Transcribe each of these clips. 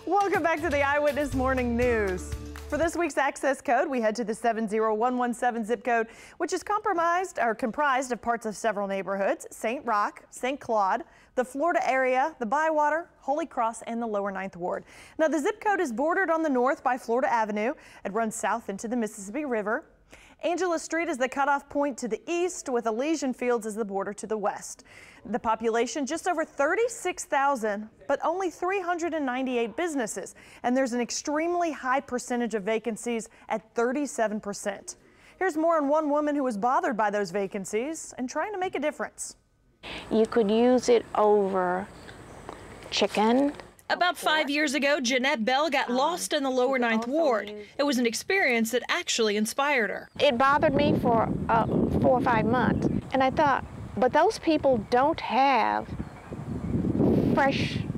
Welcome back to the Eyewitness Morning News. For this week's access code, we head to the 70117 zip code, which is comprised of parts of several neighborhoods: St. Roch, St. Claude, the Florida area, the Bywater, Holy Cross, and the Lower Ninth Ward. Now, the zip code is bordered on the north by Florida Avenue. It runs south into the Mississippi River. Angela Street is the cutoff point to the east, with Elysian Fields as the border to the west. The population just over 36,000, but only 398 businesses. And there's an extremely high percentage of vacancies at 37%. Here's more on one woman who was bothered by those vacancies and trying to make a difference. You could use it over chicken. About 5 years ago, Jeanette Bell got lost in the Lower Ninth Ward. It was an experience that actually inspired her. It bothered me for 4 or 5 months, and I thought, but those people don't have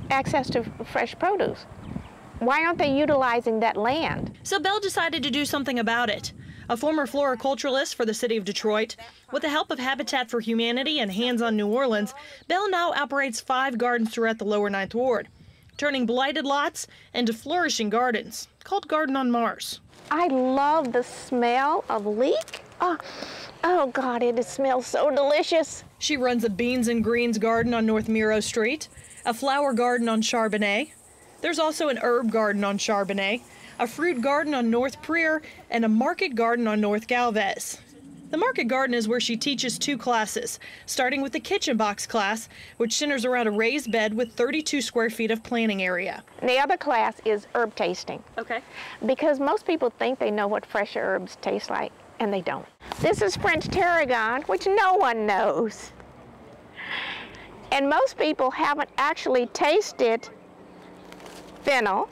access to fresh produce. Why aren't they utilizing that land? So Bell decided to do something about it. A former floriculturalist for the city of Detroit, with the help of Habitat for Humanity and Hands on New Orleans, Bell now operates 5 gardens throughout the Lower Ninth Ward, turning blighted lots into flourishing gardens, called Garden on Mars. I love the smell of leek. Oh God, it smells so delicious. She runs a beans and greens garden on North Miro Street, a flower garden on Charbonnet. There's also an herb garden on Charbonnet, a fruit garden on North Prier, and a market garden on North Galvez. The market garden is where she teaches 2 classes, starting with the kitchen box class, which centers around a raised bed with 32 square feet of planting area. The other class is herb tasting. Okay. Because most people think they know what fresh herbs taste like, and they don't. This is French tarragon, which no one knows. And most people haven't actually tasted fennel.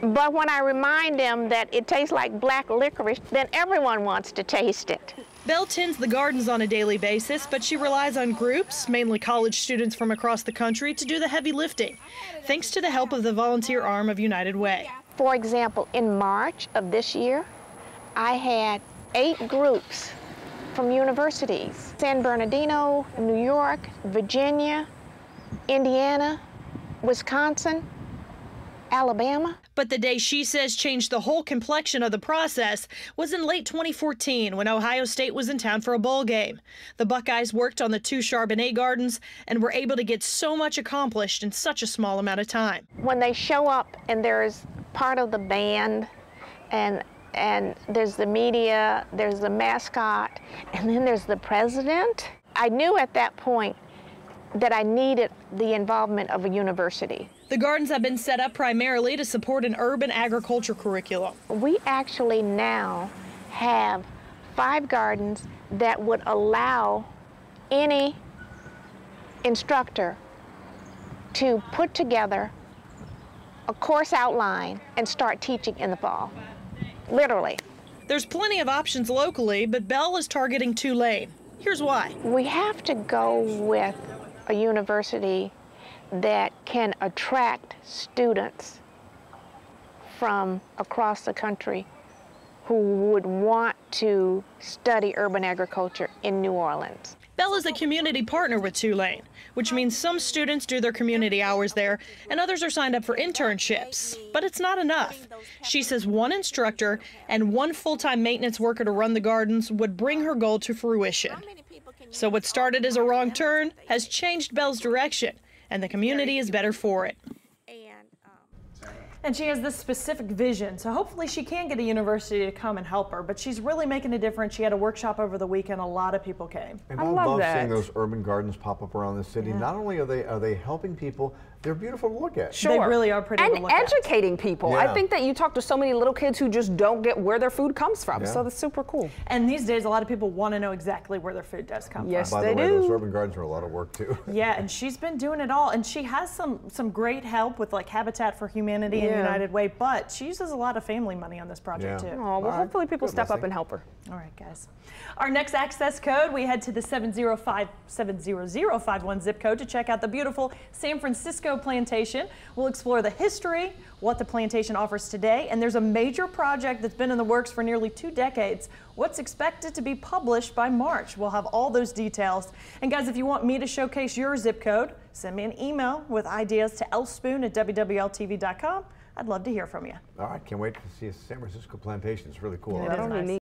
But when I remind them that it tastes like black licorice, then everyone wants to taste it. Bell tends the gardens on a daily basis, but she relies on groups, mainly college students from across the country, to do the heavy lifting, thanks to the help of the volunteer arm of United Way. For example, in March of this year, I had 8 groups from universities: San Bernardino, New York, Virginia, Indiana, Wisconsin, Alabama. But the day she says changed the whole complexion of the process was in late 2014, when Ohio State was in town for a bowl game. The Buckeyes worked on the 2 Charbonnet gardens and were able to get so much accomplished in such a small amount of time. When they show up and there's part of the band and there's the media, there's the mascot, and then there's the president, I knew at that point that I needed the involvement of a university. The gardens have been set up primarily to support an urban agriculture curriculum. We actually now have 5 gardens that would allow any instructor to put together a course outline and start teaching in the fall, literally. There's plenty of options locally, but Bell is targeting Tulane. Here's why. We have to go with a university that can attract students from across the country who would want to study urban agriculture in New Orleans. Bell is a community partner with Tulane, which means some students do their community hours there and others are signed up for internships. But it's not enough. She says 1 instructor and 1 full-time maintenance worker to run the gardens would bring her goal to fruition. So what started as a wrong turn has changed Bell's direction, and the community is better for it. And she has this specific vision, so hopefully she can get a university to come and help her, but she's really making a difference. She had a workshop over the weekend. A lot of people came. And I love seeing those urban gardens pop up around the city. Yeah. Not only are they helping people, they're beautiful to look at. Sure. They really are pretty to look at. And educating people. Yeah. I think that you talk to so many little kids who just don't get where their food comes from. Yeah. So that's super cool. And these days, a lot of people want to know exactly where their food does come from. Yes, By the way, those urban gardens are a lot of work too. Yeah, and she's been doing it all. And she has some great help with like Habitat for Humanity and United Way, but she uses a lot we money on this project too. Oh, well, hopefully people step up and help her. All right, guys. Our next access code, we head to the 70051 zip code to check out the beautiful San Francisco Francisco plantation. We'll explore the history, what the plantation offers today, and there's a major project that's been in the works for nearly 2 decades. What's expected to be published by March. We'll have all those details. And guys, if you want me to showcase your zip code, send me an email with ideas to lspoon@wwltv.com. I'd love to hear from you. All right, can't wait to see a San Francisco plantation. It's really cool. Yeah, that is nice.